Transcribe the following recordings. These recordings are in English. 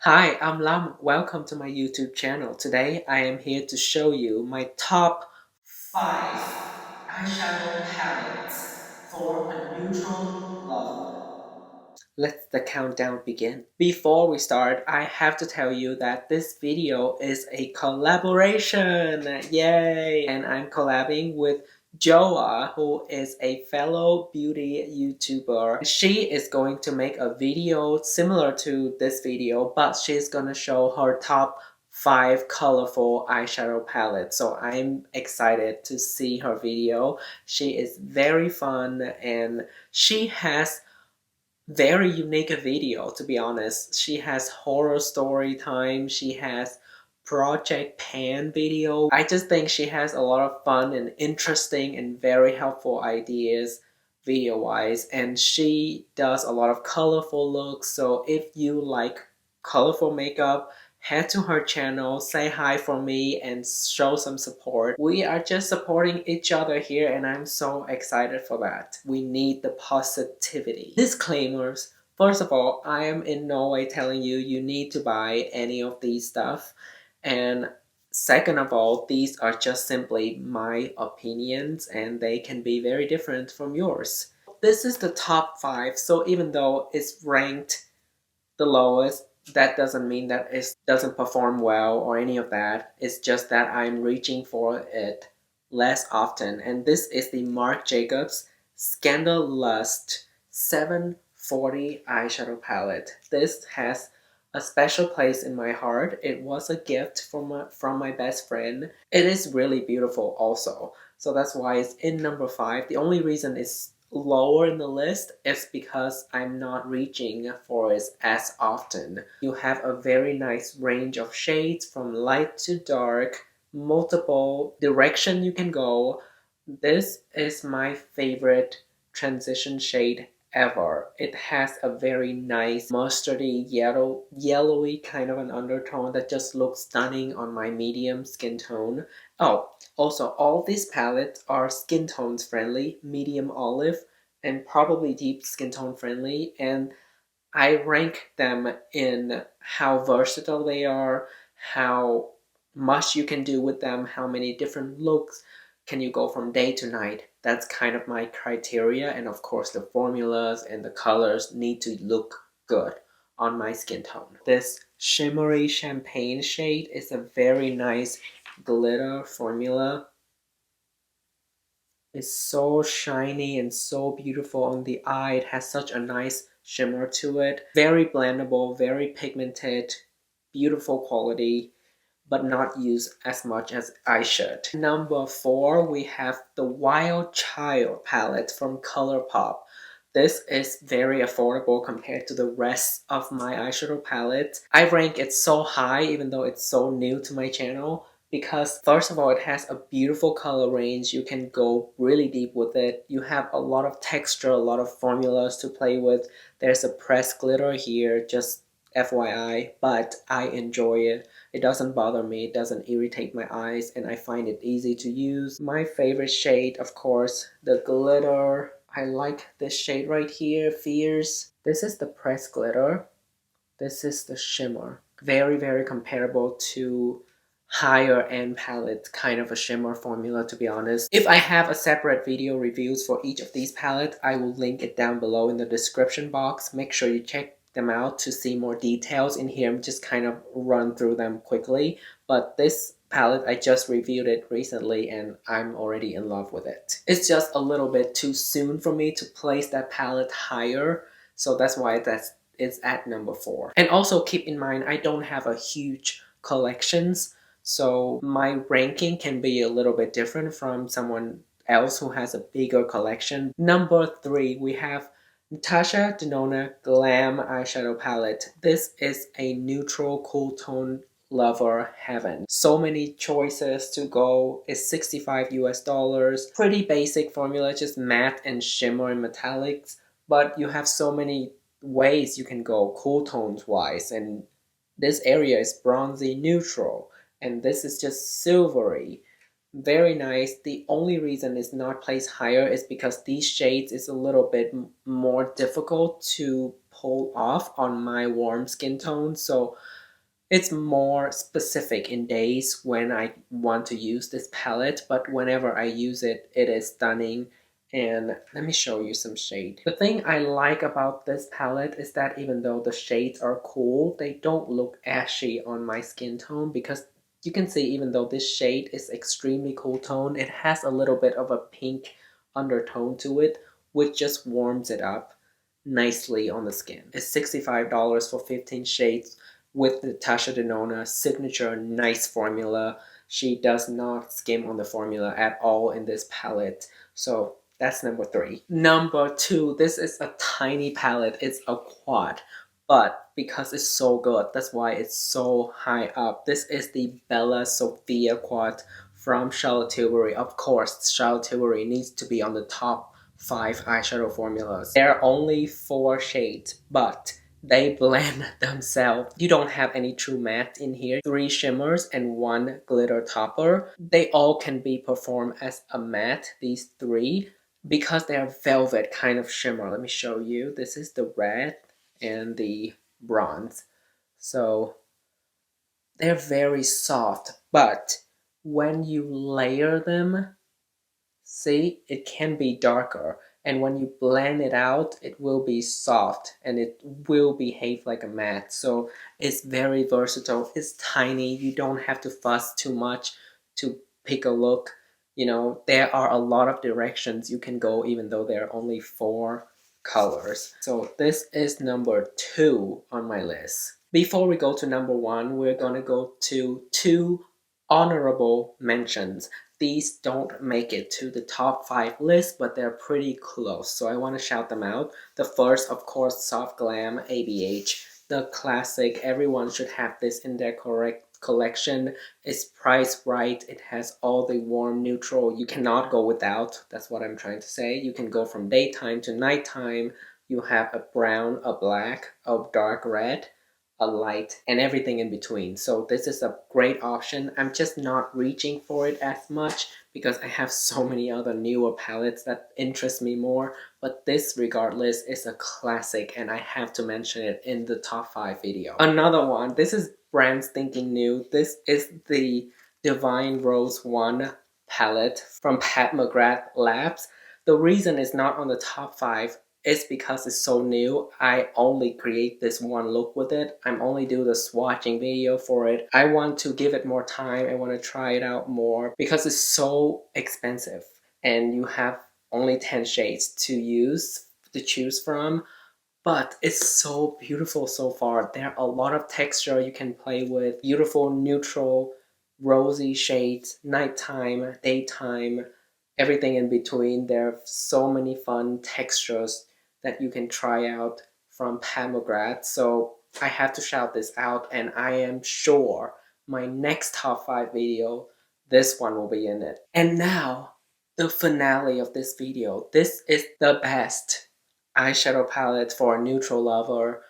Hi, I'm Lam. Welcome to my YouTube channel. Today I am here to show you my top 5 eyeshadow palettes for a neutral lover. Let the countdown begin. Before we start, I have to tell you that this video is a collaboration. Yay! And I'm collabing with Joa, who is a fellow beauty YouTuber. She is going to make a video similar to this video, but she's gonna show her top 5 colorful eyeshadow palettes. So I'm excited to see her video. She is very fun and she has very unique video, to be honest. She has horror story time, she has project pan video. I just think she has a lot of fun and interesting and very helpful ideas video wise, and she does a lot of colorful looks. So if you like colorful makeup, head to her channel, say hi for me, and show some support. We are just supporting each other here, and I'm so excited for that. We need the positivity. Disclaimers. First of all, I am in no way telling you you need to buy any of these stuff. And second of all, these are just simply my opinions, and they can be very different from yours. This is the top 5, so even though it's ranked the lowest, that doesn't mean that it doesn't perform well or any of that. It's just that I'm reaching for it less often. And this is the Marc Jacobs Scandalust 740 eyeshadow palette. This has a special place in my heart. It was a gift from my best friend. It is really beautiful also. So that's why it's in number 5. The only reason it's lower in the list is because I'm not reaching for it as often. You have a very nice range of shades from light to dark, multiple direction you can go. This is my favorite transition shade ever. It has a very nice mustardy yellowy kind of an undertone that just looks stunning on my medium skin tone. Oh, also all these palettes are skin tones friendly, medium olive, and probably deep skin tone friendly, and I rank them in how versatile they are, how much you can do with them, how many different looks can you go from day to night. That's kind of my criteria, and of course the formulas and the colors need to look good on my skin tone. This shimmery champagne shade is a very nice glitter formula. It's so shiny and so beautiful on the eye. It has such a nice shimmer to it. Very blendable, very pigmented, beautiful quality, but not used as much as I should. Number 4, we have the Wild Child palette from ColourPop. This is very affordable compared to the rest of my eyeshadow palettes. I rank it so high even though it's so new to my channel, because first of all, it has a beautiful color range. You can go really deep with it. You have a lot of texture, a lot of formulas to play with. There's a pressed glitter here, just FYI, but I enjoy it. It doesn't bother me, it doesn't irritate my eyes, and I find it easy to use. My favorite shade, of course, the glitter. I like this shade right here, Fierce. This is the pressed glitter. This is the shimmer. Very, very comparable to higher end palette kind of a shimmer formula, to be honest. If I have a separate video reviews for each of these palettes, I will link it down below in the description box. Make sure you check them out to see more details. In here I'm just kind of run through them quickly, but this palette I just reviewed it recently and I'm already in love with it. It's just a little bit too soon for me to place that palette higher, so that's why it's at number 4. And also keep in mind, I don't have a huge collections, so my ranking can be a little bit different from someone else who has a bigger collection. Number 3, we have Natasha Denona Glam eyeshadow palette. This is a neutral cool tone lover heaven. So many choices to go. It's $65 US. Pretty basic formula, just matte and shimmer and metallics, but you have so many ways you can go cool tones wise, and this area is bronzy neutral, and this is just silvery. Very nice. The only reason it's not placed higher is because these shades is a little bit more difficult to pull off on my warm skin tone, so it's more specific in days when I want to use this palette, but whenever I use it, it is stunning. And let me show you some shade. The thing I like about this palette is that even though the shades are cool, they don't look ashy on my skin tone, because you can see even though this shade is extremely cool tone, it has a little bit of a pink undertone to it, which just warms it up nicely on the skin. It's $65 for 15 shades with the Natasha Denona signature nice formula. She does not skim on the formula at all in this palette. So that's number 3. Number 2, this is a tiny palette. It's a quad. But because it's so good, that's why it's so high up. This is the Bella Sofia quad from Charlotte Tilbury. Of course, Charlotte Tilbury needs to be on the top 5 eyeshadow formulas. There are only 4 shades, but they blend themselves. You don't have any true matte in here. 3 shimmers and 1 glitter topper. They all can be performed as a matte, these 3, because they are velvet kind of shimmer. Let me show you. This is the red and the bronze. So they're very soft, but when you layer them, see, it can be darker, and when you blend it out, it will be soft and it will behave like a matte. So it's very versatile. It's tiny. You don't have to fuss too much to pick a look. You know, there are a lot of directions you can go, even though there are only 4 colors. So this is number 2 on my list. Before we go to number 1, we're gonna go to 2 honorable mentions. These don't make it to the top 5 list, but they're pretty close, so I want to shout them out. The first, of course, Soft Glam ABH, the classic. Everyone should have this in their correct collection. It's priced right. It has all the warm neutral you cannot go without. That's what I'm trying to say. You can go from daytime to nighttime. You have a brown, a black, a dark red, a light, and everything in between. So this is a great option. I'm just not reaching for it as much because I have so many other newer palettes that interest me more, but this regardless is a classic and I have to mention it in the top 5 video. Another one, this is brand thinking new. This is the Divine Rose 1 palette from Pat McGrath Labs. The reason it's not on the top 5 is because it's so new. I only create this one look with it. I'm only do the swatching video for it. I want to give it more time. I want to try it out more because it's so expensive and you have only 10 shades to choose from. But it's so beautiful so far. There are a lot of texture you can play with. Beautiful, neutral, rosy shades, nighttime, daytime, everything in between. There are so many fun textures that you can try out from Pat McGrath. So I have to shout this out, and I am sure my next top 5 video, this one will be in it. And now, the finale of this video. This is the best eyeshadow palette for a neutral lover.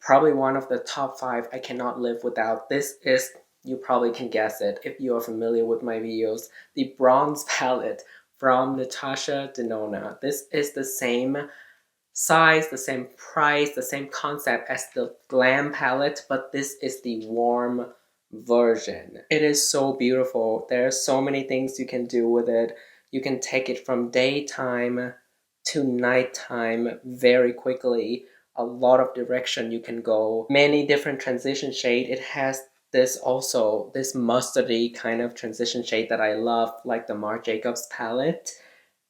Probably one of the top 5 I cannot live without. This is, you probably can guess it if you are familiar with my videos, the bronze palette from Natasha Denona. This is the same size, the same price, the same concept as the Glam palette, but this is the warm version. It is so beautiful. There are so many things you can do with it. You can take it from daytime to nighttime very quickly. A lot of direction you can go. Many different transition shade. It has this mustardy kind of transition shade that I love, like the Marc Jacobs palette.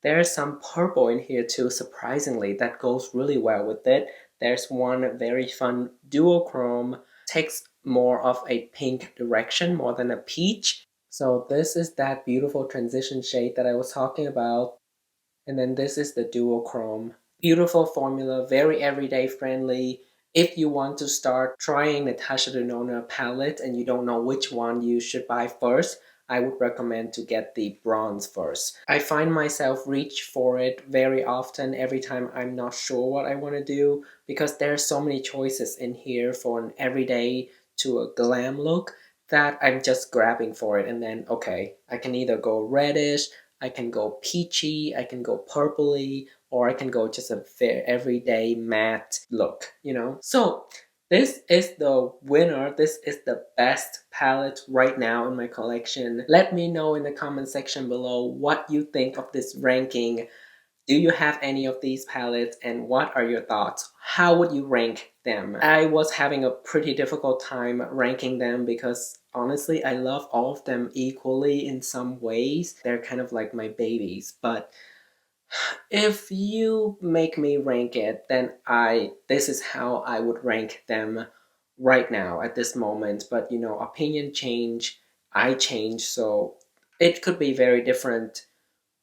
There's some purple in here too, surprisingly, that goes really well with it. There's one very fun duochrome, takes more of a pink direction more than a peach. So this is that beautiful transition shade that I was talking about. And then this is the duochrome. Beautiful formula, very everyday friendly. If you want to start trying Natasha Denona palette and you don't know which one you should buy first, I would recommend to get the bronze first. I find myself reach for it very often every time I'm not sure what I want to do, because there's so many choices in here for an everyday to a glam look that I'm just grabbing for it, and then okay, I can either go reddish, I can go peachy, I can go purpley, or I can go just a very everyday matte look, you know? So this is the winner. This is the best palette right now in my collection. Let me know in the comment section below what you think of this ranking. Do you have any of these palettes and what are your thoughts? How would you rank them? I was having a pretty difficult time ranking them because honestly, I love all of them equally in some ways. They're kind of like my babies, but if you make me rank it, then this is how I would rank them right now at this moment. But you know, opinion change, I change, so it could be very different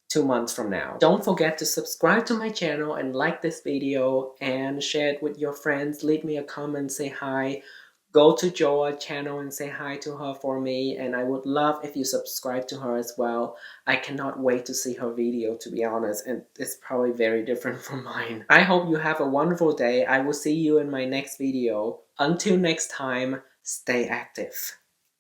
2 months from now. Don't forget to subscribe to my channel and like this video and share it with your friends. Leave me a comment, say hi. Go to Joa channel and say hi to her for me, and I would love if you subscribe to her as well. I cannot wait to see her video, to be honest, and it's probably very different from mine. I hope you have a wonderful day. I will see you in my next video. Until next time, stay active.